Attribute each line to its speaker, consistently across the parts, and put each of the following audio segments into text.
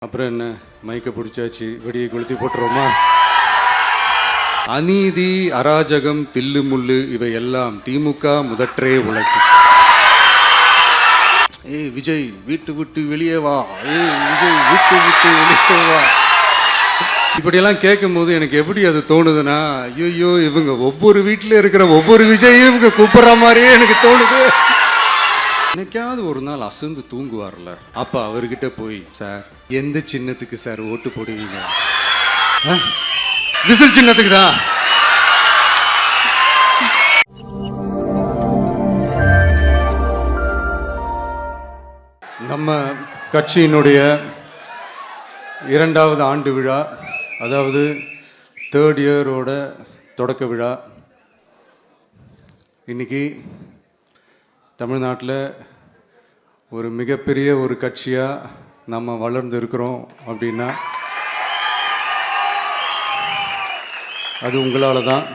Speaker 1: அப்புறம் என்ன, மைக்க பிடிச்சாச்சு, வெடியை கொளுத்தி போட்டுருவோமா? அநீதி, அராஜகம், தில்லு முள்ளு இவை எல்லாம் திமுக முதற்றே உலகு. ஏய் விஜய் வீட்டு விட்டு வெளியே வா, ஏய் விஜய் வீட்டு விட்டு வெளியே வா. இப்படியெல்லாம் கேட்கும் போது எனக்கு எப்படி அது தோணுதுன்னா, ஐயோ இவங்க ஒவ்வொரு வீட்டில் இருக்கிற ஒவ்வொரு விஜயும் இவங்க கூப்பிடுற மாதிரியே எனக்கு தோணுது. என்னைக்காவது ஒரு நாள் அசந்து தூங்குவார்ல, அப்ப அவர்கிட்ட போய், சார் எந்த சின்னத்துக்கு சார் ஓட்டு போடுவீங்க? விசில் சின்னத்துக்கு தான். நம்ம கட்சியினுடைய 2வது ஆண்டு விழா, அதாவது 3rd இயரோட தொடக்க விழா இன்னைக்கு தமிழ்நாட்டில் ஒரு மிகப்பெரிய ஒரு கட்சியாக நம்ம வளர்ந்து இருக்கிறோம் அப்படின்னா அது உங்களால் தான்.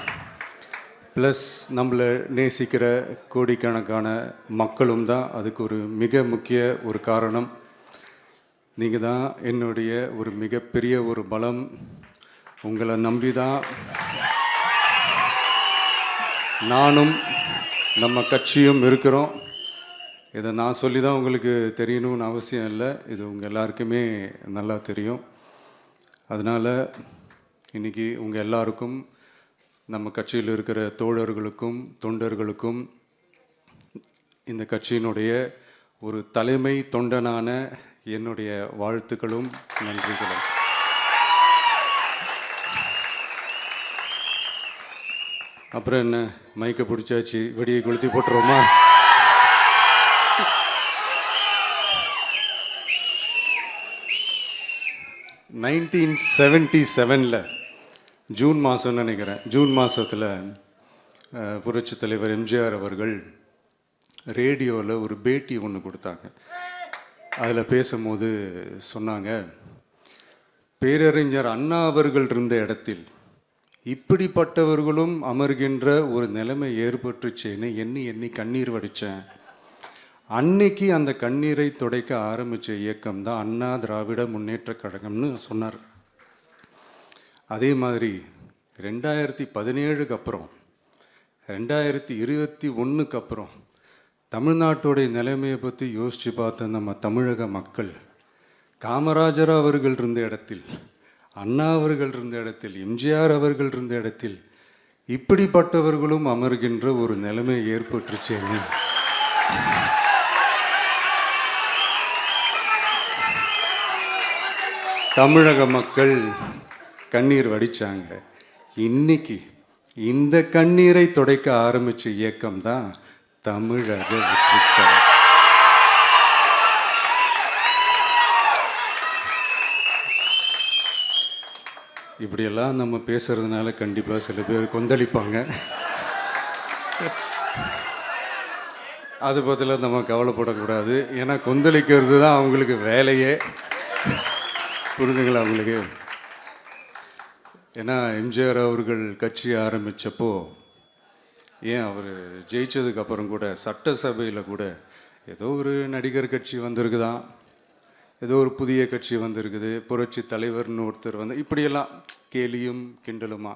Speaker 1: ப்ளஸ் நம்மளை நேசிக்கிற கோடிக்கணக்கான மக்களும் தான் அதுக்கு ஒரு மிக முக்கிய ஒரு காரணம். நீங்கள் தான் என்னுடைய ஒரு மிகப்பெரிய ஒரு பலம். உங்களை நம்பி தான் நானும் நம்ம கட்சியும் இருக்கிறோம். இதை நான் சொல்லி தான் உங்களுக்கு தெரியணும்னு அவசியம் இல்லை, இது உங்கள் எல்லாருக்குமே நல்லா தெரியும். அதனால் இன்றைக்கி உங்கள் எல்லாருக்கும், நம்ம கட்சியில் இருக்கிற தோழர்களுக்கும் தொண்டர்களுக்கும், இந்த கட்சியினுடைய ஒரு தலைமை தொண்டனான என்னுடைய வாழ்த்துக்களும் நன்றிகளும். அப்புறம் என்ன, மைக்க பிடிச்சாச்சு, வெடியை கொளுத்தி போட்டுருவோமா? (1977) ஜூன் மாதம்னு நினைக்கிறேன், ஜூன் மாதத்தில் புரட்சித் தலைவர் எம்ஜிஆர் அவர்கள் ரேடியோவில் ஒரு பேட்டி ஒன்று கொடுத்தாங்க. அதில் பேசும்போது சொன்னாங்க, பேரறிஞர் அண்ணா அவர்கள் இருந்த இடத்தில் இப்படிப்பட்டவர்களும் அமர்கின்ற ஒரு நிலைமை ஏற்பட்டுச்சேன்னு எண்ணி எண்ணி கண்ணீர் வடித்தேன். அன்னைக்கு அந்த கண்ணீரை துடைக்க ஆரம்பித்த இயக்கம் தான் அண்ணா திராவிட முன்னேற்றக் கழகம்னு சொன்னார். அதே மாதிரி 2017க்கு அப்புறம் 2021க்கு அப்புறம் தமிழ்நாட்டுடைய நிலைமையை பற்றி யோசித்து பார்த்த நம்ம தமிழக மக்கள், காமராஜர் அவர்கள் இருந்த இடத்தில், அண்ணா அவர்கள் இருந்த இடத்தில், எம்ஜிஆர் அவர்கள் இருந்த இடத்தில் இப்படிப்பட்டவர்களும் அமர்கின்ற ஒரு நிலைமை ஏற்பட்டுருச்சேன்னு தமிழக மக்கள் கண்ணீர் வடித்தாங்க. இன்னைக்கு இந்த கண்ணீரை துடைக்க ஆரம்பித்த இயக்கம் தான் தமிழக வெற்றிக்கழகம். இப்படியெல்லாம் நம்ம பேசுறதுனால கண்டிப்பாக சில பேர் கொந்தளிப்பாங்க. அது பற்றில நம்ம கவலைப்படக்கூடாது, ஏன்னா கொந்தளிக்கிறது தான் அவங்களுக்கு வேலையே. புரிஞ்சுங்களா அவங்களுக்கு? ஏன்னா எம்ஜிஆர் அவர்கள் கட்சி ஆரம்பித்தப்போ, ஏன் அவர் ஜெயிச்சதுக்கப்புறம் கூட சட்டசபையில் கூட ஏதோ ஒரு நடிகர் கட்சி வந்திருக்குதான், ஏதோ ஒரு புதிய கட்சி வந்திருக்குது, புரட்சி தலைவர்னு ஒருத்தர் வந்து, இப்படியெல்லாம் கேலியும் கிண்டலுமா.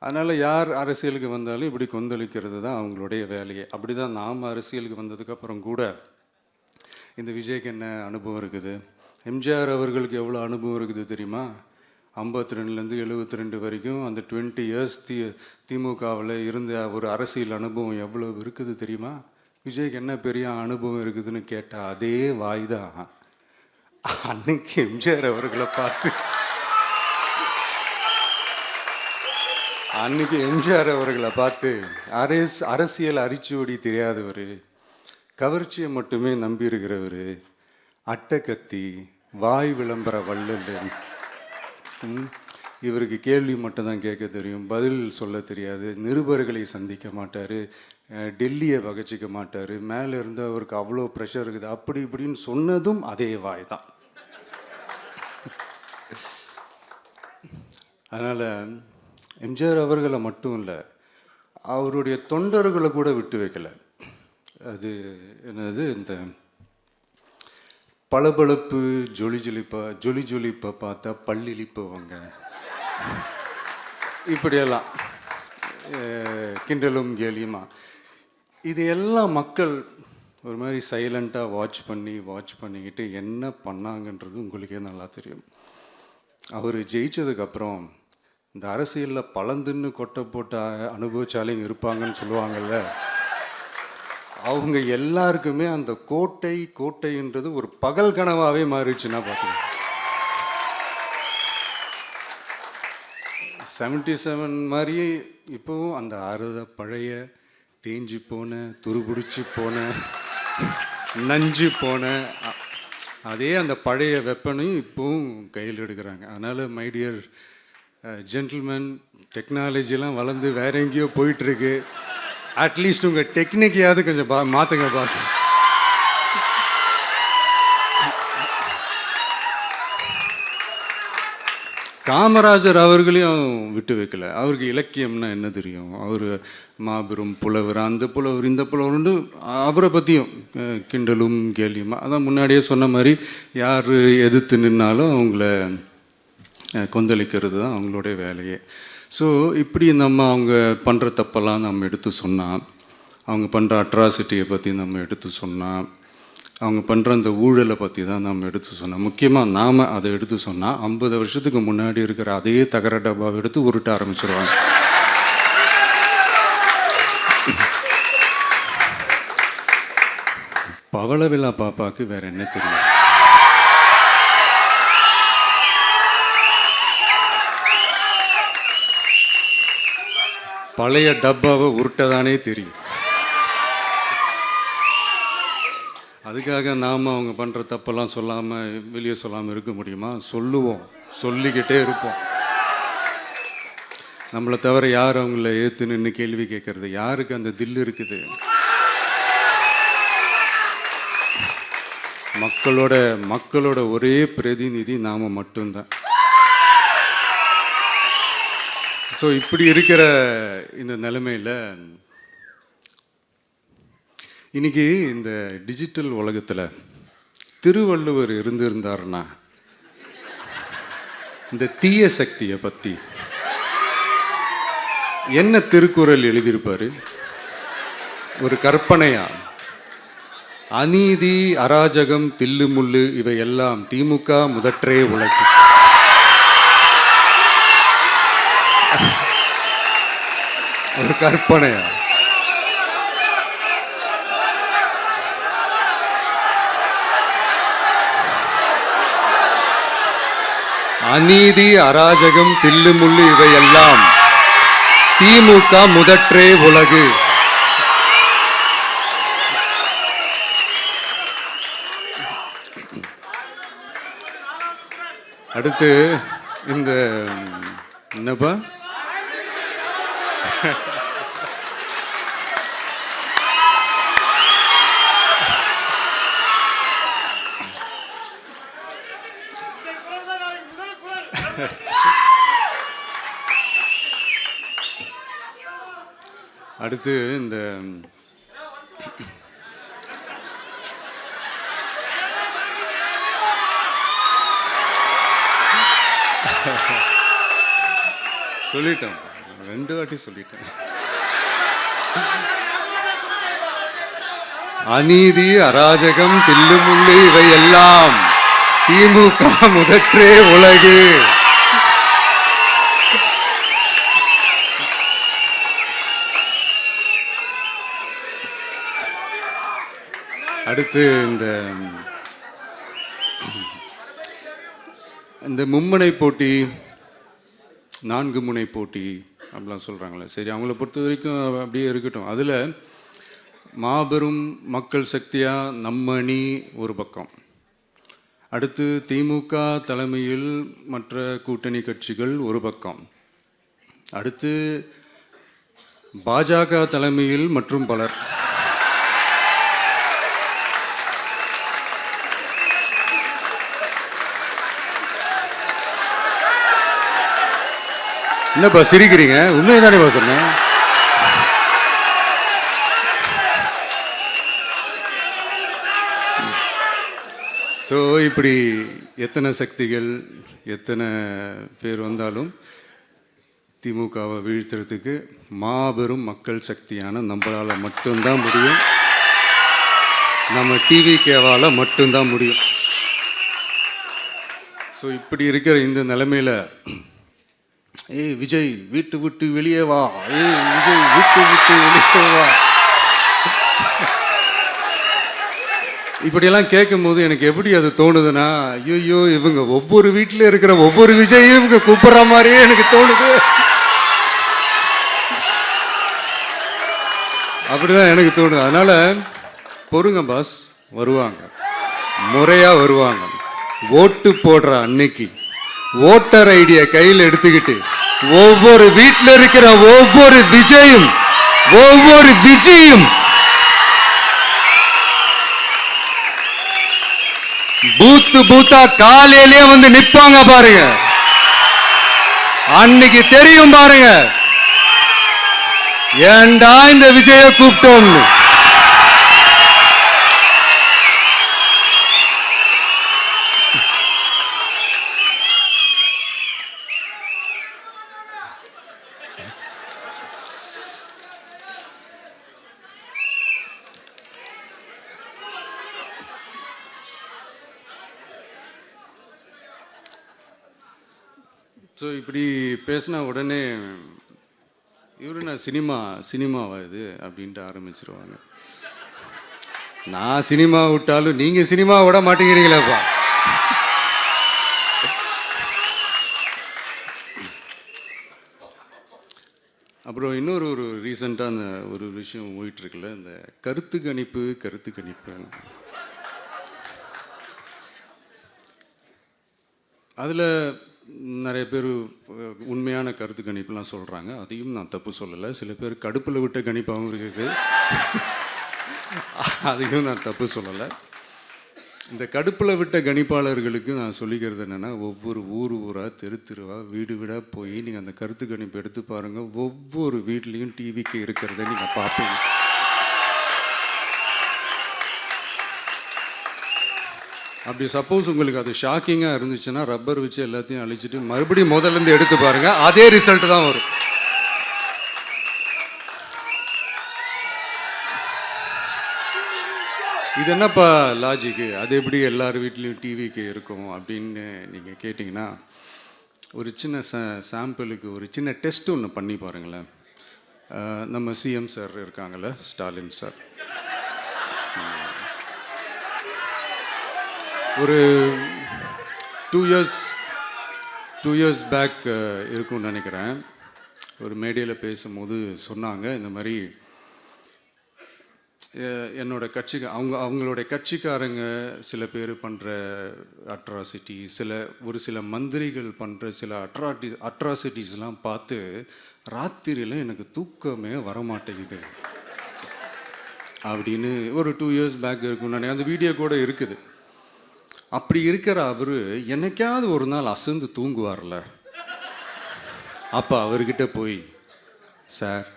Speaker 1: அதனால் யார் அரசியலுக்கு வந்தாலும் இப்படி கொந்தளிக்கிறது தான் அவங்களுடைய வேலையே. அப்படி தான் நாம் அரசியலுக்கு வந்ததுக்கப்புறம் கூட இந்த விஜய்க்கு என்ன அனுபவம் இருக்குது, எம்ஜிஆர் அவர்களுக்கு எவ்வளோ அனுபவம் இருக்குது தெரியுமா? 52லேருந்து 72 வரைக்கும் அந்த 20 இயர்ஸ் திமுகவில் இருந்த ஒரு அரசியல் அனுபவம் எவ்வளோ இருக்குது தெரியுமா? விஜய்க்கு என்ன பெரிய அனுபவம் இருக்குதுன்னு கேட்டால் அதே வாய் தான் அன்னைக்கு எம்ஜிஆர் அவர்களை பார்த்து, அன்னைக்கு எம்ஜிஆர் அவர்களை பார்த்து, அரசியல் அரிச்சுவடி தெரியாதவர், கவர்ச்சியை மட்டுமே நம்பி இருக்கிறவர், அட்டக்கத்தி, வாய் விளம்பர வள்ளல், இவருக்கு கேள்வி மட்டும்தான் கேட்க தெரியும், பதில் சொல்ல தெரியாது, நிருபர்களை சந்திக்க மாட்டார், டெல்லியை வகச்சிக்க மாட்டார், மேலே இருந்து அவருக்கு அவ்வளோ ப்ரெஷர் இருக்குது, அப்படி இப்படின்னு சொன்னதும் அதே வாய் தான். அதனால் எம்ஜிஆர் அவர்களை மட்டும் இல்லை, அவருடைய தொண்டர்களை கூட விட்டு வைக்கலை. அது என்னது, இந்த பளபளப்பு ஜொலி ஜொலிப்பை பார்த்தா பல்லிழிப்பவங்க, இப்படியெல்லாம் கிண்டலும் கேலியுமா. இது எல்லாம் மக்கள் ஒரு மாதிரி சைலண்ட்டாக வாட்ச் பண்ணிக்கிட்டு என்ன பண்ணாங்கன்றது உங்களுக்கே நல்லா தெரியும். அவர் ஜெயிச்சதுக்கப்புறம் இந்த அரசியலில் பழந்துன்னு கொட்டை போட்ட அனுபவிச்சாலையும் இருப்பாங்கன்னு சொல்லுவாங்கள்ல, அவங்க எல்லாருக்குமே அந்த கோட்டைன்றது ஒரு பகல் கனவாகவே மாறிடுச்சுன்னா பார்த்துக்கோங்க. 77 மாதிரியே இப்போவும் அந்த பழைய தேஞ்சு போன, துருபிடிச்சி போன, நஞ்சு போன அதே அந்த பழைய வெப்பனையும் இப்போவும் கையில் எடுக்கிறாங்க. அதனால் மை டியர் ஜென்டில்மேன், டெக்னாலஜிலாம் வளர்ந்து வேற எங்கேயோ போயிட்டுருக்கு. அட்லீஸ்ட் உங்கள் டெக்னிக்கையாவது கொஞ்சம் மாற்றுங்க பாஸ். காமராஜர் அவர்களையும் விட்டு வைக்கல. அவருக்கு இலக்கியம்னா என்ன தெரியும், அவர் மாபெரும் புலவர், அந்த புலவர் இந்த புலவர்னு அவரை பற்றியும் கிண்டலும் கேலியுமா. அதான் முன்னாடியே சொன்ன மாதிரி யார் எதிர்த்து நின்னாலும் அவங்கள கொந்தளிக்கிறது தான் அவங்களுடைய வேலையே. ஸோ இப்படி அவங்க பண்ணுற தப்பெல்லாம் நம்ம எடுத்து சொன்னால், அவங்க பண்ணுற அட்ராசிட்டியை பற்றி நம்ம எடுத்து சொன்னால், அவங்க பண்ணுற அந்த ஊழலை பற்றி தான் நம்ம எடுத்து சொன்னோம். முக்கியமாக நாம் அதை எடுத்து சொன்னால் 50 வருஷத்துக்கு முன்னாடி இருக்கிற அதே தகர டப்பாவை எடுத்து உருட்ட ஆரம்பிச்சிருவாங்க. பவள விழா பாப்பாவுக்கு வேற என்ன தெரியும்? பழைய டப்பாவை உருட்டதானே தெரியும். அதுக்காக நாம் அவங்க பண்ணுற தப்பெல்லாம் சொல்லாமல் வெளியே சொல்லாமல் இருக்க முடியுமா? சொல்லுவோம், சொல்லிக்கிட்டே இருப்போம். நம்மளை தவிர யார் அவங்கள ஏற்று நின்று கேள்வி கேட்கறது? யாருக்கு அந்த தில் இருக்குது? மக்களோட ஒரே பிரதிநிதி நாம் மட்டும்தான். ஸோ இப்படி இருக்கிற இந்த நிலைமையில் இன்னைக்கு இந்த டிஜிட்டல் உலகத்தில் திருவள்ளுவர் இருந்திருந்தாருன்னா இந்த தீய சக்தியை பற்றி என்ன திருக்குறள் எழுதியிருப்பாரு? ஒரு கற்பனையா, அநீதி, அராஜகம், தில்லுமுள்ளு இவையெல்லாம் திமுக முதற்றே உலகு. ஒரு கற்பனையா? அநீதி, அராஜகம், தில்லுமுள்ளு இவையெல்லாம் திமுக முதற்றே உலகு. அடுத்து இந்த என்னப்பா அடுத்து இந்த சொல்லிட்டேன், 2 வாட்டி சொல்லிட்டேன். அநீதி, அராஜகம், தில்லுமுள்ளு இவையெல்லாம் திமுக முதற்றே உலகு. அடுத்து இந்த மும்முனை போட்டி, 4 முனை போட்டி அப்படிலாம் சொல்கிறாங்களே, சரி அவங்கள பொறுத்த வரைக்கும் அப்படியே இருக்கட்டும். அதில் மாபெரும் மக்கள் சக்தியாக நம்ம அணி ஒரு பக்கம், அடுத்து திமுக தலைமையில் மற்ற கூட்டணி கட்சிகள் ஒரு பக்கம், அடுத்து பாஜக தலைமையில் மற்றும் பலர். என்னப்பா சிரிக்கிறீங்க? உண்மையை தானேப்பா சொன்னேன். ஸோ ஸோ இப்படி எத்தனை சக்திகள் எத்தனை பேர் வந்தாலும் திமுகவை வீழ்த்துறதுக்கு மாபெரும் மக்கள் சக்தியான நம்மளால் மட்டும்தான் முடியும். நம்ம டிவிகேவால் மட்டும்தான் முடியும். ஸோ இப்படி இருக்கிற இந்த நிலைமையில் ஏய் விஜய் வீட்டு விட்டு வெளியே வா, ஏய் விஜய் வீட்டு விட்டு வெளியே வா, இப்படியெல்லாம் கேட்கும்போது எனக்கு எப்படி அது தோணுதுன்னா, ஐயோ இவங்க ஒவ்வொரு வீட்டில் இருக்கிற ஒவ்வொரு விஜயும் இவங்க கூப்பிடுற மாதிரியே எனக்கு தோணுது. அப்படிதான் எனக்கு தோணுது. அதனால பொறுங்க பாஸ், வருவாங்க, முறையா வருவாங்க. ஓட்டு போடுற அன்னைக்கு ஓட்டர் ஐடியை கையில் எடுத்துக்கிட்டு ஒவ்வொரு வீட்டில் இருக்கிற ஒவ்வொரு விஜயும் பூத்தா காலையிலே வந்து நிப்பாங்க பாருங்க. அன்னைக்கு தெரியும் பாருங்க, ஏண்டா இந்த விஜய கூப்பிட்டோம்னு. ஸோ இப்படி பேசினா உடனே இவரு நான் சினிமாவா இது அப்படின்ட்டு ஆரம்பிச்சிருவாங்க. நான் சினிமா விட்டாலும் நீங்கள் சினிமா விட மாட்டேங்கிறீங்களேப்பா. அப்புறம் இன்னொரு ரீசெண்டாக அந்த ஒரு விஷயம் போயிட்டுருக்குல்ல, இந்த கருத்து கணிப்பு அதில் நிறைய பேர் உண்மையான கருத்து கணிப்புலாம் சொல்கிறாங்க. அதையும் நான் தப்பு சொல்லலை. சில பேர் கடுப்பில் விட்ட கணிப்பாகவும் இருக்குது, அதையும் நான் தப்பு சொல்லலை. இந்த கடுப்பில் விட்ட கணிப்பாளர்களுக்கு நான் சொல்லிக்கிறது என்னென்னா, ஒவ்வொரு ஊராக தெருவா வீடு வீடாக போய் நீங்கள் அந்த கருத்து கணிப்பு எடுத்து பாருங்கள். ஒவ்வொரு வீட்லேயும் டிவிக்கு இருக்கிறத நீங்கள் பார்ப்பீங்க. அப்படி சப்போஸ் உங்களுக்கு அது ஷாக்கிங்காக இருந்துச்சுன்னா ரப்பர் வச்சு எல்லாத்தையும் அழிச்சிட்டு மறுபடியும் முதல்லேருந்து எடுத்து பாருங்கள், அதே ரிசல்ட் தான் வரும். இது என்னப்பா லாஜிக்கு, அது எப்படி எல்லார் வீட்லேயும் டிவிக்கு இருக்கும் அப்படின்னு நீங்கள் கேட்டிங்கன்னா, ஒரு சின்ன சாம்பிளுக்கு ஒரு சின்ன டெஸ்ட் ஒன்று பண்ணி பாருங்களேன். நம்ம சிஎம் சார் இருக்காங்கள்ல, ஸ்டாலின் சார், ஒரு 2 இயர்ஸ் பேக் இருக்கும்னு நினைக்கிறேன். ஒரு மேடையில் பேசும்போது சொன்னாங்க, இந்த மாதிரி என்னோட கட்சிக்கு அவங்களுடைய கட்சிக்காரங்க சில பேர் பண்ணுற அட்ராசிட்டி, ஒரு சில மந்திரிகள் பண்ணுற சில அட்ராசிட்டிஸ்லாம் பார்த்து ராத்திரியில் எனக்கு தூக்கமே வரமாட்டேங்குது அப்படின்னு ஒரு 2 இயர்ஸ் பேக் இருக்கும்னு நினைக்கிறேன். அந்த வீடியோ கூட இருக்குது. அப்படி இருக்கிற அவர் என்னைக்காவது ஒரு நாள் அசந்து தூங்குவார்ல, அப்போ அவர்கிட்ட போய், சார்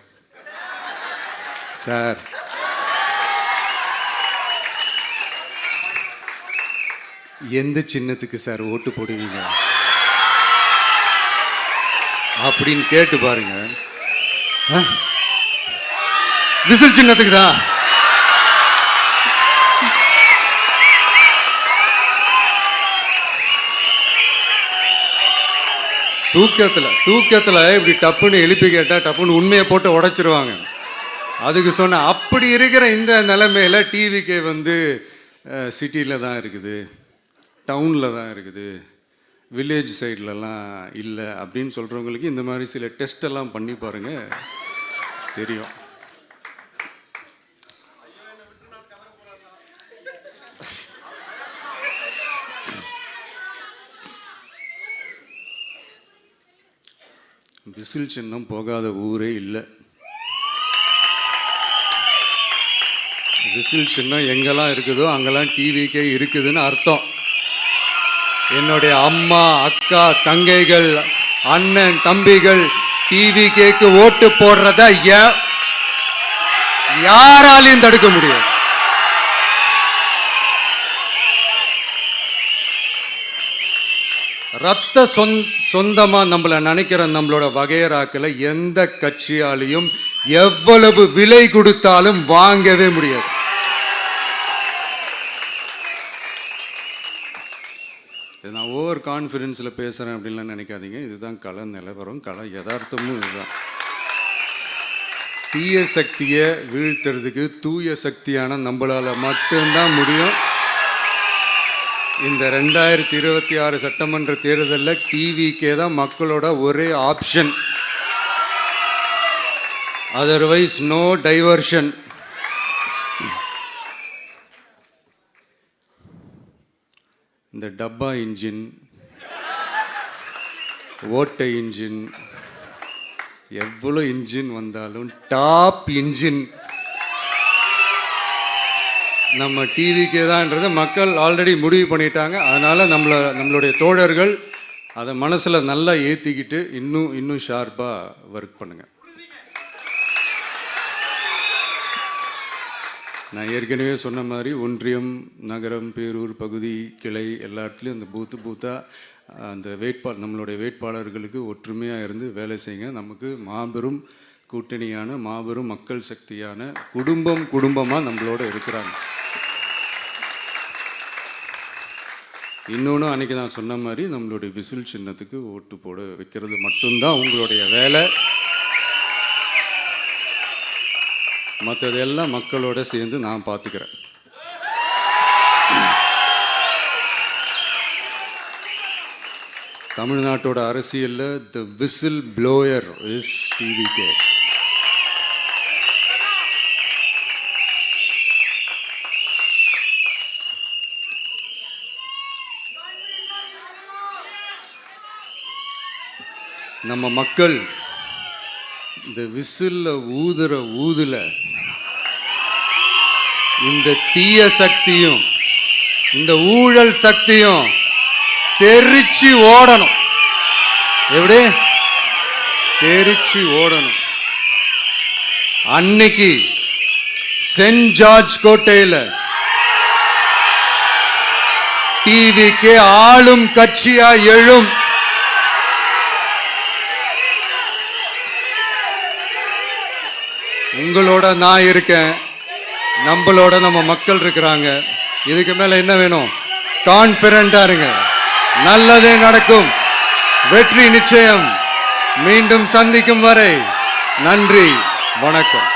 Speaker 1: எந்த சின்னத்துக்கு சார் ஓட்டு போடுவீங்க அப்படின்னு கேட்டு பாருங்க. விசில் சின்னத்துக்கு தான். தூக்கத்தில் இப்படி டப்புன்னு எழுப்பி கேட்டால் டப்புன்னு உண்மையை போட்டு உடைச்சிருவாங்க. அதுக்கு சொன்ன அப்படி இருக்கிற இந்த நிலைமையில் டிவிக்கே வந்து சிட்டியில் தான் இருக்குது, டவுனில் தான் இருக்குது, வில்லேஜ் சைட்லலாம் இல்லை அப்படின்னு சொல்கிறவங்களுக்கு இந்த மாதிரி சில டெஸ்டெல்லாம் பண்ணி பாருங்கள், தெரியும். விசில் சின்னம் போகாத ஊரே இல்லை. விசில் சின்னம் எங்கெல்லாம் இருக்குதோ அங்கெல்லாம் டிவிக்கே இருக்குதுன்னு அர்த்தம். என்னுடைய அம்மா, அக்கா, தங்கைகள், அண்ணன், தம்பிகள் டிவிக்கேக்கு ஓட்டு போடுறத யாராலையும் தடுக்க முடியும். ரத்த சொந்தமா நம்மளை நினைக்கிற நம்மளோட வகையறாக்களை எந்த கட்சியாலையும் எவ்வளவு விலை கொடுத்தாலும் வாங்கவே முடியாது. நான் ஓவர் கான்ஃபிடென்ஸில் பேசுகிறேன் அப்படின்லாம் நினைக்காதீங்க. இதுதான் கள நிலவரம், கள யதார்த்தமும் இதுதான். தீய சக்தியை வீழ்த்துறதுக்கு தூய சக்தியான நம்மளால் மட்டும்தான் முடியும். இந்த 2026 சட்டமன்ற தேர்தலில் டிவிக்கே தான் மக்களோட ஒரே ஆப்ஷன். Otherwise no diversion. இந்த டப்பா இன்ஜின், ஓட்டை இன்ஜின், எவ்வளோ இன்ஜின் வந்தாலும் டாப் இன்ஜின் நம்ம டிவிக்கே தான்ன்றது மக்கள் ஆல்ரெடி முடிவு பண்ணிட்டாங்க. அதனால் நம்மளுடைய தோழர்கள் அதை மனசில் நல்லா ஏற்றிக்கிட்டு இன்னும் ஷார்ப்பாக ஒர்க் பண்ணுங்கள். நான் ஏற்கனவே சொன்ன மாதிரி ஒன்றியம், நகரம், பேரூர், பகுதி, கிளை எல்லா இடத்துலையும் அந்த பூத்தாக அந்த நம்மளுடைய வேட்பாளர்களுக்கு ஒற்றுமையாக இருந்து வேலை செய்யுங்க. நமக்கு மாபெரும் கூட்டணியான மாபெரும் மக்கள் சக்தியான குடும்பமாக நம்மளோட இருக்கிறாங்க. இன்னொன்று அன்றைக்கி நான் சொன்ன மாதிரி நம்மளுடைய விசில் சின்னத்துக்கு ஓட்டு போட வைக்கிறது மட்டும்தான் உங்களுடைய வேலை. மற்றதெல்லாம் மக்களோட சேர்ந்து நான் பார்த்துக்கிறேன். தமிழ்நாட்டோட அரசியலில் தி விசில் ப்ளோயர் இஸ் டிவிகே. நம்ம மக்கள் இந்த விசில்ல ஊதுல இந்த தீய சக்தியும் இந்த ஊழல் சக்தியும் தெரிச்சு ஓடணும். எப்படி தெரிச்சு ஓடணும்? அன்னைக்கு சென்ட் ஜார்ஜ் கோட்டையில் டிவிக்கு ஆளும் கட்சியா எழும். உங்களோட நான் இருக்கேன், நம்மளோட நம்ம மக்கள் இருக்கிறாங்க. இதுக்கு மேல என்ன வேணும்? கான்ஃபிடென்ட்டா இருங்க, நல்லதே நடக்கும், வெற்றி நிச்சயம். மீண்டும் சந்திக்கும் வரை நன்றி, வணக்கம்.